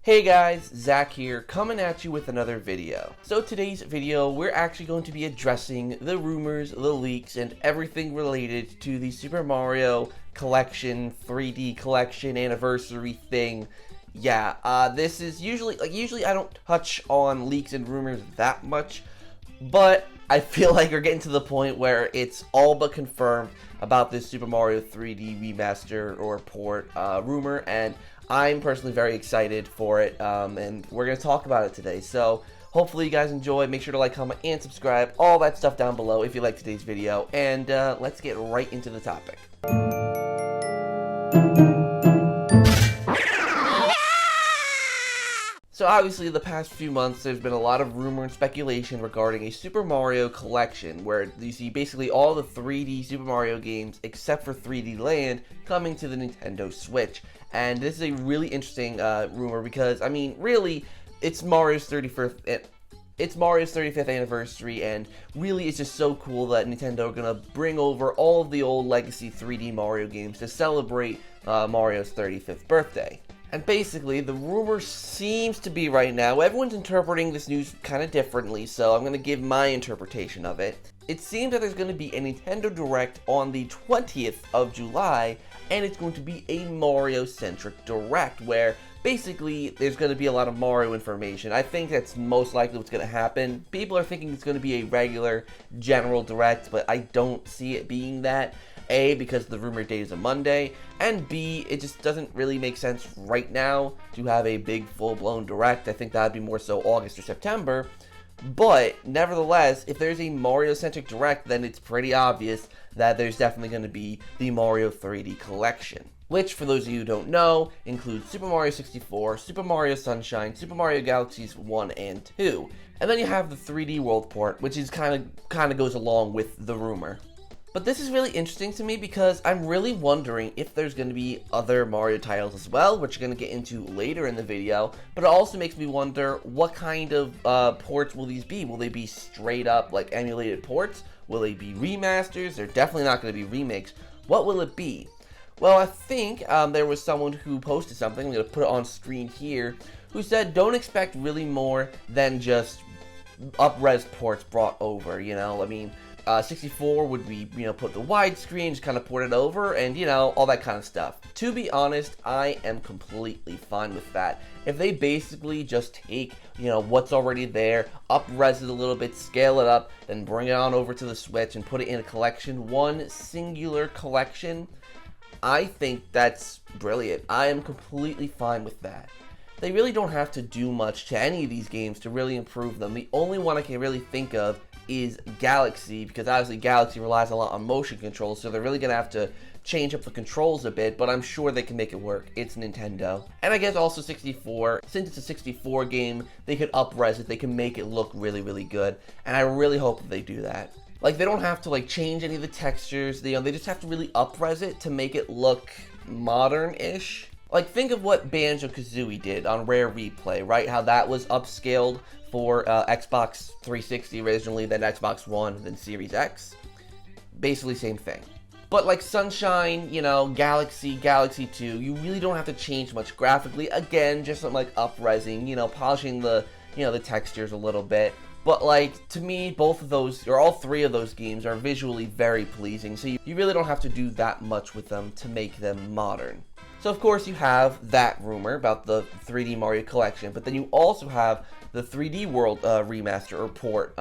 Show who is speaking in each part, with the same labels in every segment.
Speaker 1: Hey guys, Zach here, coming at you with another video. So today's video, we're actually going to be addressing the rumors, the leaks, and everything related to the Super Mario Collection, 3D Collection anniversary thing. Yeah, this is usually I don't touch on leaks and rumors that much, but I feel like we're getting to the point where it's all but confirmed about this Super Mario 3D remaster or port rumor, and I'm personally very excited for it, and we're going to talk about it today. So hopefully you guys enjoy. Make sure to like, comment, and subscribe. All that stuff down below if you like today's video. And let's get right into the topic. So obviously the past few months there's been a lot of rumor and speculation regarding a Super Mario Collection where you see basically all the 3D Super Mario games except for 3D Land coming to the Nintendo Switch. And this is a really interesting rumor because, I mean, really, it's Mario's 35th anniversary, and really it's just so cool that Nintendo are going to bring over all of the old legacy 3D Mario games to celebrate Mario's 35th birthday. And basically, the rumor seems to be right now, everyone's interpreting this news kind of differently, so I'm going to give my interpretation of it. It seems that there's going to be a Nintendo Direct on the 20th of July, and it's going to be a Mario-centric Direct, where basically there's going to be a lot of Mario information. I think that's most likely what's going to happen. People are thinking it's going to be a regular general Direct, but I don't see it being that. A, because the rumor date is a Monday, and B, it just doesn't really make sense right now to have a big full-blown Direct. I think that would be more so August or September. But, nevertheless, if there's a Mario-centric Direct, then it's pretty obvious that there's definitely going to be the Mario 3D Collection. Which, for those of you who don't know, includes Super Mario 64, Super Mario Sunshine, Super Mario Galaxies 1 and 2. And then you have the 3D World port, which is kind of goes along with the rumor. But this is really interesting to me because I'm really wondering if there's going to be other Mario titles as well, which we're going to get into later in the video. But it also makes me wonder, what kind of ports will these be? Will they be straight up like emulated ports? Will they be remasters? They're definitely not going to be remakes. What will it be? Well, I think there was someone who posted something, I'm going to put it on screen here, who said don't expect really more than just up-res ports brought over, you know? I mean, 64 would be, you know, put the widescreen, just kind of port it over, and, you know, all that kind of stuff. To be honest, I am completely fine with that. If they basically just take, you know, what's already there, up-res it a little bit, scale it up, then bring it on over to the Switch and put it in a collection, one singular collection, I think that's brilliant. I am completely fine with that. They really don't have to do much to any of these games to really improve them. The only one I can really think of is Galaxy, because obviously Galaxy relies a lot on motion controls, so they're really going to have to change up the controls a bit, but I'm sure they can make it work. It's Nintendo. And I guess also 64, since it's a 64 game, they could up-res it, they can make it look really, really good, and I really hope that they do that. Like, they don't have to, like, change any of the textures, they just have to really up-res it to make it look modern-ish. Like, think of what Banjo-Kazooie did on Rare Replay, right? How that was upscaled for Xbox 360 originally, then Xbox One, then Series X. Basically same thing. But like Sunshine, you know, Galaxy 2, you really don't have to change much graphically. Again, just something like up-resing, you know, polishing the, you know, the textures a little bit. But like, to me, both of those, or all three of those games are visually very pleasing, so you really don't have to do that much with them to make them modern. So of course you have that rumor about the 3D Mario Collection, but then you also have the 3D World remaster or port,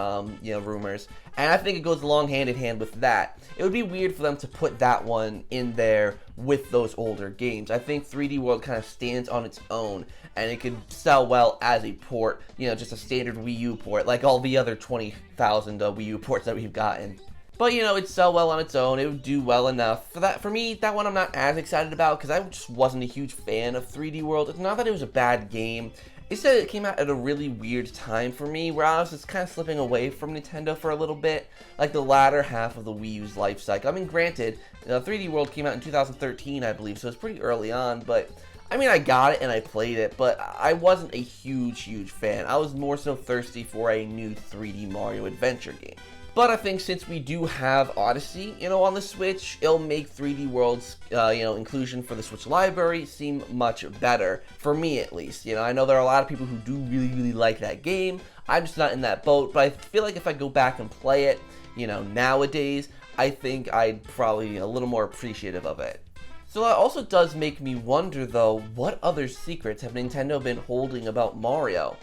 Speaker 1: you know, rumors, and I think it goes along hand in hand with that. It would be weird for them to put that one in there with those older games. I think 3D World kind of stands on its own, and it could sell well as a port, you know, just a standard Wii U port, like all the other 20,000 Wii U ports that we've gotten. But, you know, it'd sell well on its own, it would do well enough. For me, that one I'm not as excited about, because I just wasn't a huge fan of 3D World. It's not that it was a bad game, it's that it came out at a really weird time for me, where I was just kind of slipping away from Nintendo for a little bit, like the latter half of the Wii U's life cycle. I mean, granted, 3D World came out in 2013, I believe, so it's pretty early on, but I mean, I got it and I played it, but I wasn't a huge fan. I was more so thirsty for a new 3D Mario adventure game. But I think since we do have Odyssey, on the Switch, it'll make 3D World's, inclusion for the Switch library seem much better, for me at least. I know there are a lot of people who do really, really like that game. I'm just not in that boat, but I feel like if I go back and play it, nowadays, I think I'd probably be a little more appreciative of it. So that also does make me wonder, though, what other secrets have Nintendo been holding about Mario?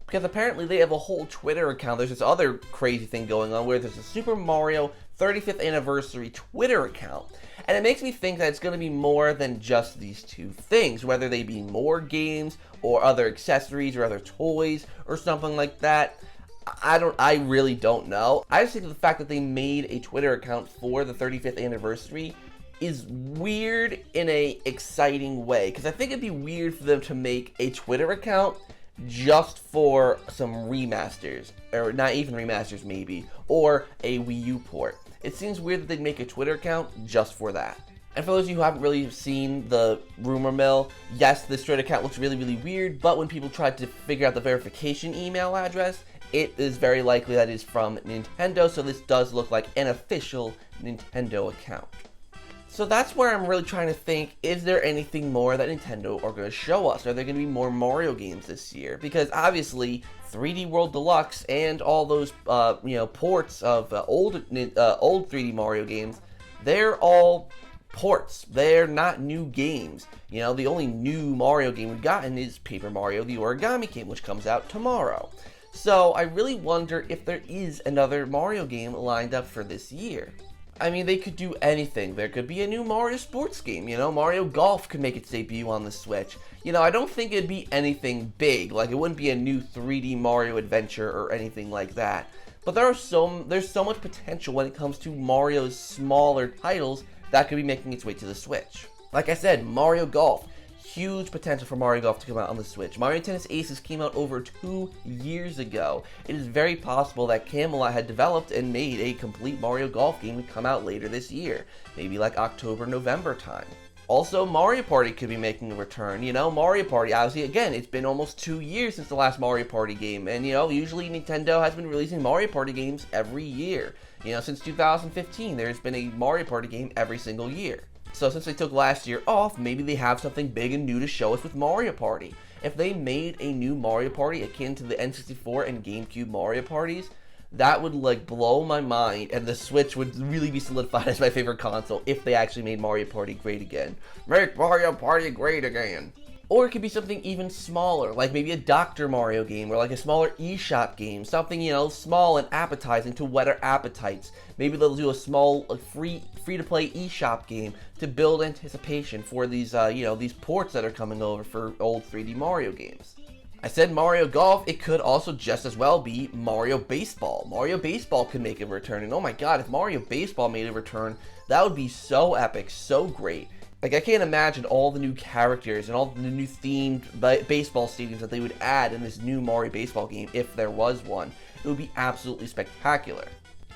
Speaker 1: Because apparently they have a whole Twitter account. There's this other crazy thing going on where there's a Super Mario 35th Anniversary Twitter account. And it makes me think that it's going to be more than just these two things, whether they be more games or other accessories or other toys or something like that. I really don't know. I just think the fact that they made a Twitter account for the 35th anniversary is weird in a exciting way. Because I think it'd be weird for them to make a Twitter account just for some remasters, or not even remasters maybe, or a Wii U port. It seems weird that they'd make a Twitter account just for that. And for those of you who haven't really seen the rumor mill, yes, this Twitter account looks really, really weird, but when people tried to figure out the verification email address, it is very likely that it is from Nintendo, so this does look like an official Nintendo account. So that's where I'm really trying to think, is there anything more that Nintendo are going to show us? Are there going to be more Mario games this year? Because obviously, 3D World Deluxe and all those, ports of old 3D Mario games, they're all ports. They're not new games. The only new Mario game we've gotten is Paper Mario the Origami King, which comes out tomorrow. So I really wonder if there is another Mario game lined up for this year. I mean, they could do anything. There could be a new Mario sports game, Mario Golf could make its debut on the Switch. I don't think it'd be anything big, like it wouldn't be a new 3D Mario adventure or anything like that. But there's so much potential when it comes to Mario's smaller titles that could be making its way to the Switch. Like I said, Mario Golf. Huge potential for Mario Golf to come out on the Switch. Mario Tennis Aces came out over 2 years ago. It is very possible that Camelot had developed and made a complete Mario Golf game to come out later this year. Maybe like October, November time. Also, Mario Party could be making a return. Mario Party, obviously, again, it's been almost 2 years since the last Mario Party game. And, usually Nintendo has been releasing Mario Party games every year. Since 2015, there's been a Mario Party game every single year. So since they took last year off, maybe they have something big and new to show us with Mario Party. If they made a new Mario Party akin to the N64 and GameCube Mario Parties, that would blow my mind, and the Switch would really be solidified as my favorite console if they actually made Mario Party great again. Make Mario Party great again! Or it could be something even smaller, like maybe a Dr. Mario game, or like a smaller eShop game, something, small and appetizing to whet our appetites. Maybe they'll do a small, free-to-play eShop game to build anticipation for these, these ports that are coming over for old 3D Mario games. I said Mario Golf, it could also just as well be Mario Baseball. Mario Baseball could make a return, and oh my god, if Mario Baseball made a return, that would be so epic, so great. I can't imagine all the new characters and all the new themed baseball stadiums that they would add in this new Mario Baseball game if there was one. It would be absolutely spectacular.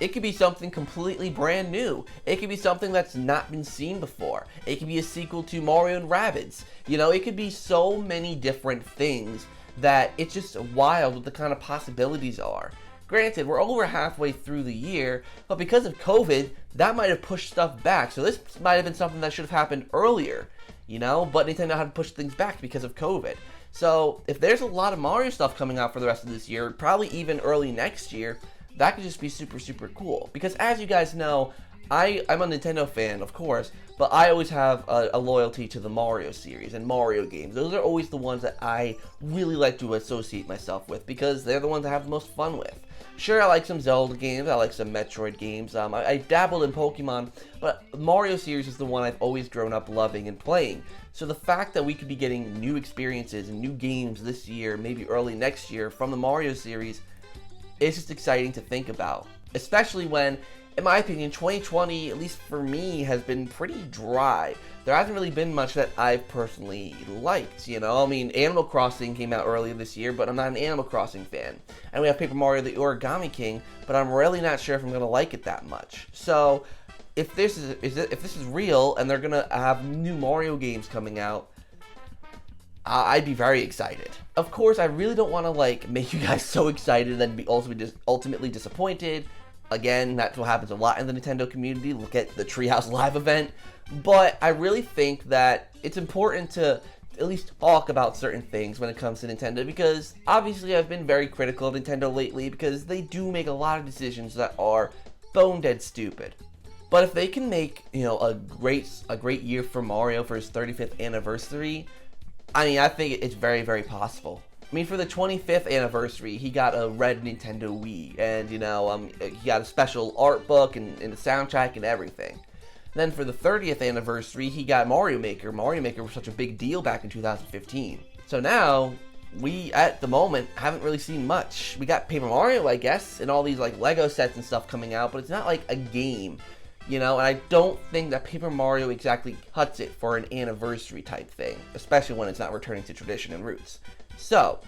Speaker 1: It could be something completely brand new. It could be something that's not been seen before. It could be a sequel to Mario and Rabbids. It could be so many different things that it's just wild what the kind of possibilities are. Granted, we're over halfway through the year, but because of COVID, that might have pushed stuff back. So this might have been something that should have happened earlier, but Nintendo had to push things back because of COVID. So if there's a lot of Mario stuff coming out for the rest of this year, probably even early next year, that could just be super, super cool. Because as you guys know, I'm a Nintendo fan, of course, but I always have a loyalty to the Mario series and Mario games. Those are always the ones that I really like to associate myself with because they're the ones I have the most fun with. Sure, I like some Zelda games, I like some Metroid games, I dabbled in Pokemon, but Mario series is the one I've always grown up loving and playing. So the fact that we could be getting new experiences and new games this year, maybe early next year, from the Mario series, is just exciting to think about. Especially when, in my opinion, 2020, at least for me, has been pretty dry. There hasn't really been much that I've personally liked, I mean, Animal Crossing came out earlier this year, but I'm not an Animal Crossing fan. And we have Paper Mario the Origami King, but I'm really not sure if I'm going to like it that much. So, if this is real, and they're going to have new Mario games coming out, I'd be very excited. Of course, I really don't want to, make you guys so excited and then be ultimately disappointed. Again, that's what happens a lot in the Nintendo community. Look at the Treehouse Live event. But I really think that it's important to at least talk about certain things when it comes to Nintendo, because obviously I've been very critical of Nintendo lately because they do make a lot of decisions that are bone dead stupid. But if they can make, you know, a great year for Mario for his 35th anniversary, I mean, I think it's very, very possible. I mean, for the 25th anniversary, he got a red Nintendo Wii, and, you know, he got a special art book and the soundtrack and everything. Then for the 30th anniversary, he got Mario Maker. Mario Maker was such a big deal back in 2015. So now, we, at the moment, haven't really seen much. We got Paper Mario, I guess, and all these, like, Lego sets and stuff coming out, but it's not, like, a game, you know? And I don't think that Paper Mario exactly cuts it for an anniversary type thing, especially when it's not returning to tradition and roots. So,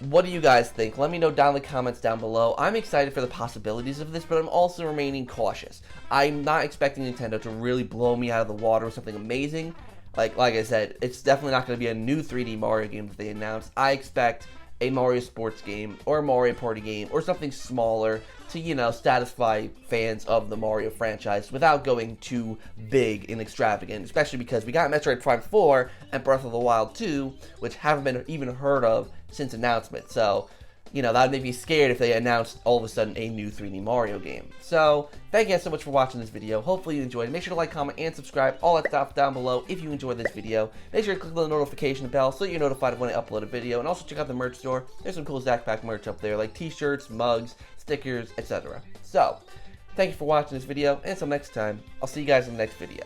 Speaker 1: what do you guys think? Let me know down in the comments down below. I'm excited for the possibilities of this, but I'm also remaining cautious. I'm not expecting Nintendo to really blow me out of the water with something amazing. Like I said, it's definitely not going to be a new 3D Mario game that they announced. I expect a Mario Sports game or a Mario Party game or something smaller to, you know, satisfy fans of the Mario franchise without going too big and extravagant, especially because we got Metroid Prime 4 and Breath of the Wild 2, which haven't been even heard of since announcement. So, you know, that would make me scared if they announced all of a sudden a new 3D Mario game. So, thank you guys so much for watching this video. Hopefully you enjoyed. Make sure to like, comment, and subscribe. All that stuff down below if you enjoyed this video. Make sure to click the notification bell so you're notified when I upload a video. And also check out the merch store. There's some cool ZakPak merch up there, like t-shirts, mugs, stickers, etc. So, thank you for watching this video, and until next time, I'll see you guys in the next video.